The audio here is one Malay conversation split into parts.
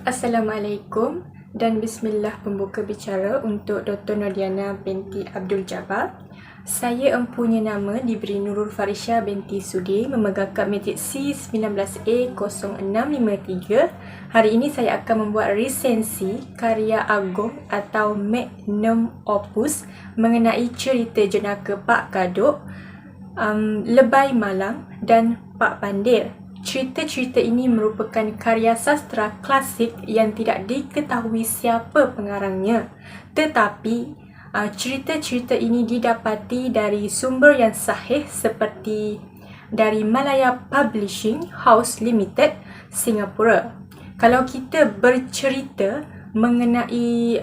Assalamualaikum dan bismillah pembuka bicara untuk Dr. Nordiana binti Abdul Jabbar. Saya empunya nama diberi Nurul Farisha binti Sudi, memegang kad matrik C19A0653. Hari ini saya akan membuat resensi karya agung atau magnum opus mengenai cerita jenaka Pak Kadok, Lebay Malang dan Pak Pandir. Cerita-cerita ini merupakan karya sastera klasik yang tidak diketahui siapa pengarangnya. Tetapi cerita-cerita ini didapati dari sumber yang sahih seperti dari Malaya Publishing House Limited, Singapura. Kalau kita bercerita mengenai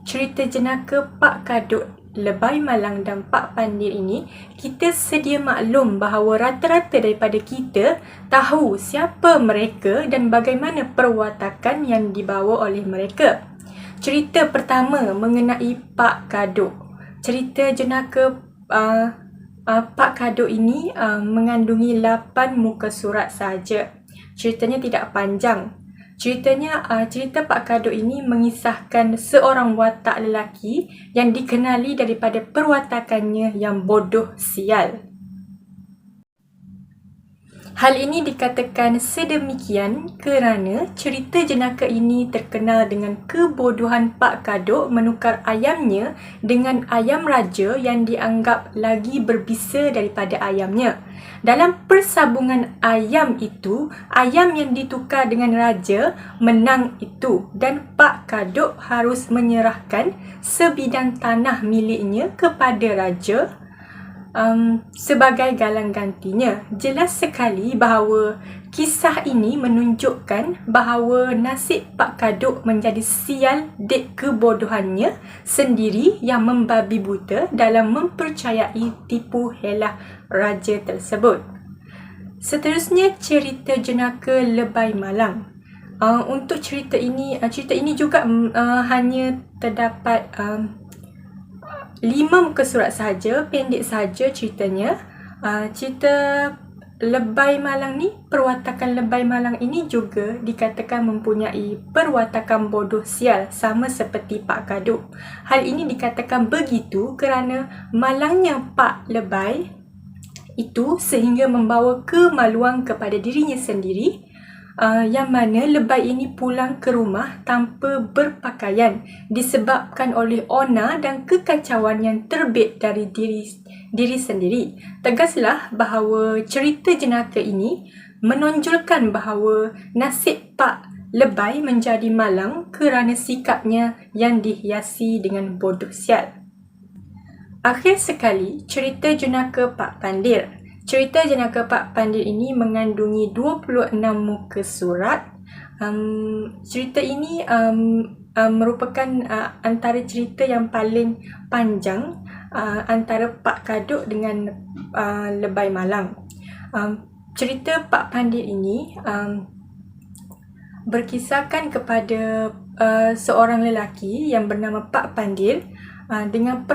cerita jenaka Pak Kadok, Lebay Malang dan Pak Pandir ini, kita sedia maklum bahawa rata-rata daripada kita tahu siapa mereka dan bagaimana perwatakan yang dibawa oleh mereka. Cerita pertama mengenai Pak Kadok. Cerita jenaka Pak Kadok ini mengandungi 8 muka surat sahaja. Ceritanya tidak panjang. Cerita Pak Kadok ini mengisahkan seorang watak lelaki yang dikenali daripada perwatakannya yang bodoh sial. Hal ini dikatakan sedemikian kerana cerita jenaka ini terkenal dengan kebodohan Pak Kadok menukar ayamnya dengan ayam raja yang dianggap lagi berbisa daripada ayamnya. Dalam persabungan ayam itu, ayam yang ditukar dengan raja menang itu dan Pak Kadok harus menyerahkan sebidang tanah miliknya kepada raja sebagai galang gantinya. Jelas sekali bahawa kisah ini menunjukkan bahawa nasib Pak Kadok menjadi sial dek kebodohannya sendiri yang membabi buta dalam mempercayai tipu helah raja tersebut. Seterusnya, cerita jenaka Lebay Malang. Untuk cerita ini juga hanya terdapat 5 muka surat sahaja, pendek sahaja ceritanya. Cerita Lebay Malang ni, perwatakan Lebay Malang ini juga dikatakan mempunyai perwatakan bodoh sial sama seperti Pak Kadok. Hal ini dikatakan begitu kerana malangnya Pak Lebay itu sehingga membawa kemaluan kepada dirinya sendiri, yang mana Lebay ini pulang ke rumah tanpa berpakaian disebabkan oleh ona dan kekacauan yang terbit dari diri sendiri. Tegaslah bahawa cerita jenaka ini menonjolkan bahawa nasib Pak Lebay menjadi malang kerana sikapnya yang dihiasi dengan bodoh sial. Akhir sekali, cerita jenaka Pak Pandir. Cerita jenaka Pak Pandir ini mengandungi 26 muka surat. Cerita ini merupakan antara cerita yang paling panjang antara Pak Kadok dengan Lebay Malang. Cerita Pak Pandir ini berkisahkan kepada seorang lelaki yang bernama Pak Pandir dengan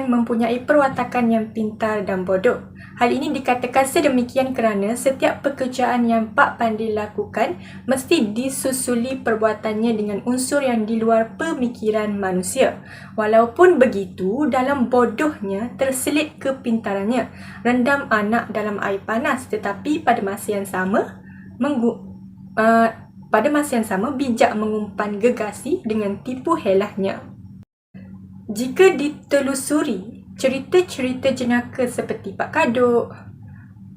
mempunyai perwatakan yang pintar dan bodoh. Hal ini dikatakan sedemikian kerana setiap pekerjaan yang Pak Pandir lakukan mesti disusuli perbuatannya dengan unsur yang di luar pemikiran manusia. Walaupun begitu, dalam bodohnya terselit kepintarannya, rendam anak dalam air panas, tetapi pada masa yang sama bijak mengumpan gegasi dengan tipu helahnya. Jika ditelusuri, cerita-cerita jenaka seperti Pak Kadok,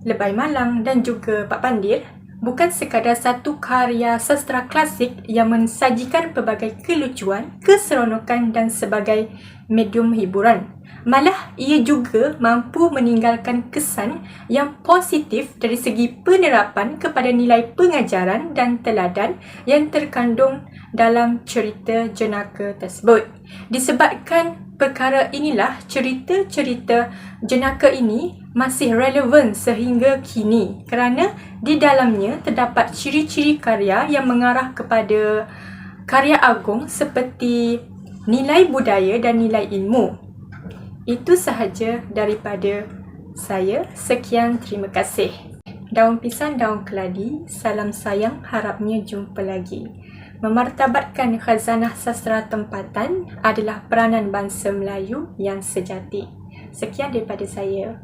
Lebay Malang dan juga Pak Pandir bukan sekadar satu karya sastera klasik yang mensajikan pelbagai kelucuan, keseronokan dan sebagai medium hiburan. Malah, ia juga mampu meninggalkan kesan yang positif dari segi penerapan kepada nilai pengajaran dan teladan yang terkandung dalam cerita jenaka tersebut. Disebabkan perkara inilah, cerita-cerita jenaka ini masih relevan sehingga kini kerana di dalamnya terdapat ciri-ciri karya yang mengarah kepada karya agung seperti nilai budaya dan nilai ilmu. Itu sahaja daripada saya. Sekian, terima kasih. Daun pisang, daun keladi. Salam sayang, harapnya jumpa lagi. Memartabatkan khazanah sastra tempatan adalah peranan bangsa Melayu yang sejati. Sekian daripada saya.